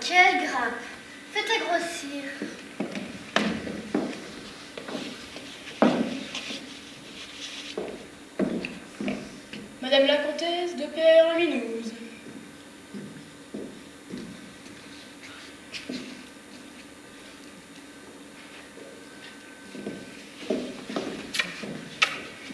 quelle grappe! Faites grossir. Madame la comtesse de Père-Minouse.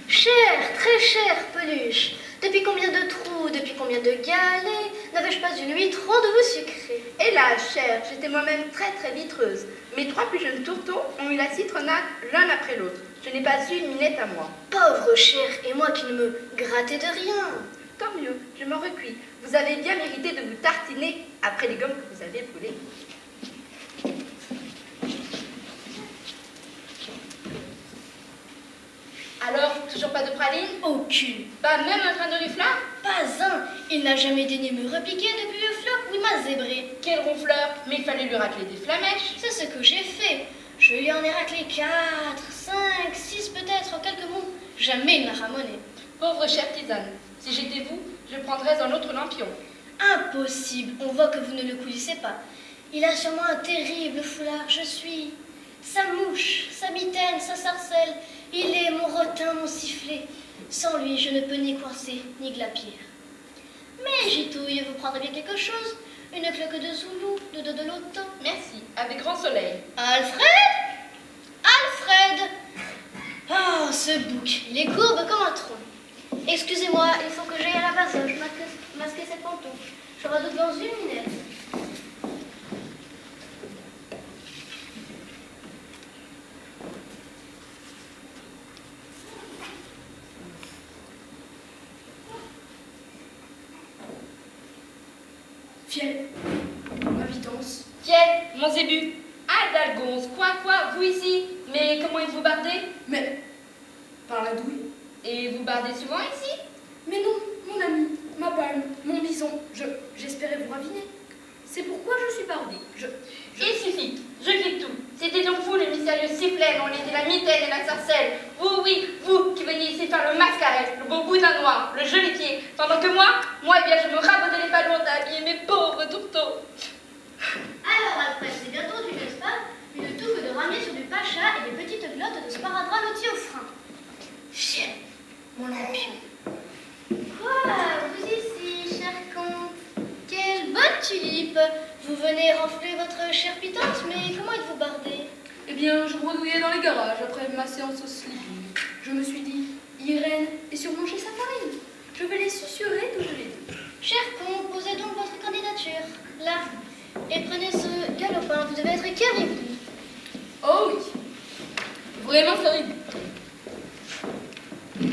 Chère, très chère peluche, depuis combien de trous, depuis combien de galets n'avais-je pas une huître rendez-vous sucrée? Hélas, chère, j'étais moi-même très vitreuse. Mes 3 plus jeunes tourteaux ont eu la citronnade l'un après l'autre. Je n'ai pas eu une minette à moi. Pauvre chère, et moi qui ne me grattais de rien. Tant mieux, je m'en recuis. Vous avez bien mérité de vous tartiner après les gommes que vous avez brûlées. Alors, toujours pas de praline? Aucune. Pas même un grain de riflard? Pas un. Il n'a jamais daigné me repiquer depuis le floc où il m'a zébré. Quel ronfleur! Mais il fallait lui racler des flamèches. C'est ce que j'ai fait. Je lui en ai raclé 4, 5, 6 peut-être en quelques mots. Jamais il n'a ramoné. Pauvre chère tisane, si j'étais vous, je prendrais un autre lampion. Impossible. On voit que vous ne le coulissez pas. Il a sûrement un terrible foulard. Je suis sa mouche, sa mitaine, sa sarcelle. Il est mon rotin, mon sifflet. Sans lui, je ne peux ni coincer, ni glapir. Mais Gitouille, vous prendrez bien quelque chose? Une cloque de Zoulou, de loto. Merci, avec grand soleil. Alfred? Alfred! Oh, ce bouc, il est courbe comme un tronc. Excusez-moi, il faut que j'aille à la vasoche, masquer cette pantoufle. Je redoute dans une minute. Fiel, ma vitance. Fiel, mon zébu. Ah, d'Algonze, quoi, vous ici? Mais comment êtes-vous bardé? Mais, par la douille. Et vous bardez souvent ici? Mais non, mon ami, ma palme, mon bison, j'espérais vous raviner. C'est pourquoi je suis bardé. Il suffit, je quitte tout. C'était donc vous le mystérieux sifflet, on était la mitaine et la sarcelle. Vous, oui, vous qui veniez ici faire le mascaret, le beau boudin noir, le joli pied. Pendant que moi, eh bien, je me rabotais les ballons à habiller mes pauvres tourteaux. Alors, Alfred, c'est bien tendu, n'est-ce pas? Une touffe de ramier sur du pacha et des petites glottes de sparadrap lotis au frein. Chien, mon lampion. Quoi, vous ici, cher comte? Quelle bonne tulipe! Vous venez renfler votre chère pitante, mais comment êtes-vous bardé? Eh bien, je bredouillais dans les garages après ma séance au sleeping. Je me suis dit, Irène est sûrement chez sa farine. Je vais les susurrer d'où je l'ai dit. Cher comte, posez donc votre candidature. Là. Et prenez ce galopin, vous devez être caribou. Oh oui, vraiment terrible.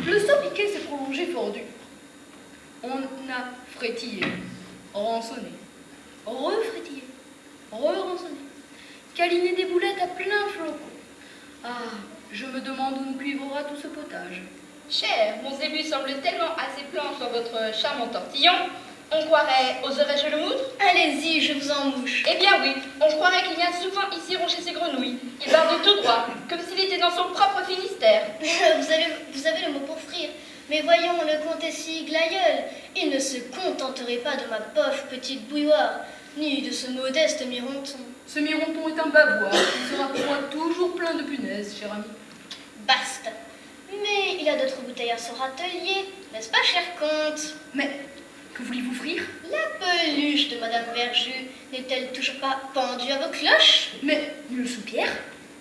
Le saut piqué s'est prolongé fort dur. On a frétillé, rançonné, refrétillé, re-rançonné, câliné des boulettes à plein flocon. Ah, je me demande où nous cuivrera tout ce potage. Cher, mon zébu semble tellement assez planche dans votre charmant tortillon. On croirait, oserais-je le moudre? Allez-y, je vous en mouche. Eh bien oui, on croirait qu'il vient souvent ici ronger ses grenouilles. Il barde tout droit, comme s'il était dans son propre Finistère. vous avez le mot pour frire. Mais voyons, le comte est si glaïeul. Il ne se contenterait pas de ma pauvre petite bouilloire, ni de ce modeste mironton. Ce mironton est un bavoir, il sera pour moi toujours plein de punaises, cher ami. Basta. Mais il a d'autres bouteilles à son râtelier, n'est-ce pas, cher comte? Mais, que voulez-vous frire? La peluche de Madame Verjus n'est-elle toujours pas pendue à vos cloches? Mais, le soupière?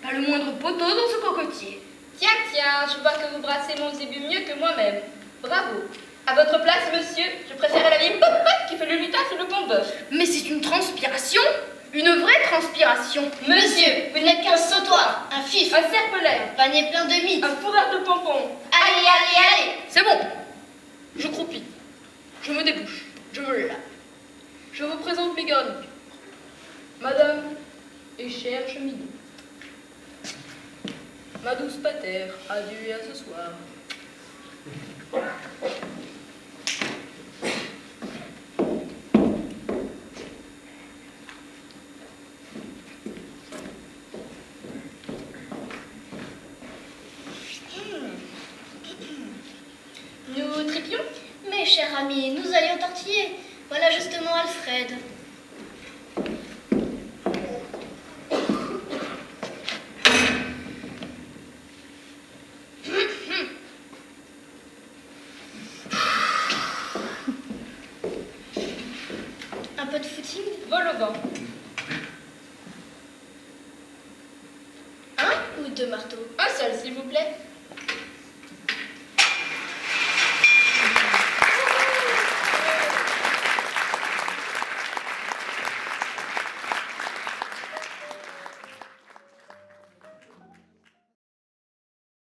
Pas le moindre poteau dans ce cocotier. Tiens, je vois que vous brassez mon zébu mieux que moi-même. Bravo. À votre place, monsieur, je préférais la vieille popote qui fait le lutin sous le pont bœuf. Mais c'est une transpiration, une vraie transpiration. Monsieur, vous n'êtes qu'un sautoir, un fif, Un serpelaire, un panier plein de mythes. un fourreur de pompons. Allez! C'est bon. Je croupis. Je me débouche. Je me lave. Je vous présente mes garnitures. Madame et chère cheminée. Ma douce patère, adieu et à ce soir. Nous tripions? Mes chers amis, nous allions tortiller. Voilà justement Alfred. là-bas. Un ou deux marteaux? Un seul, s'il vous plaît.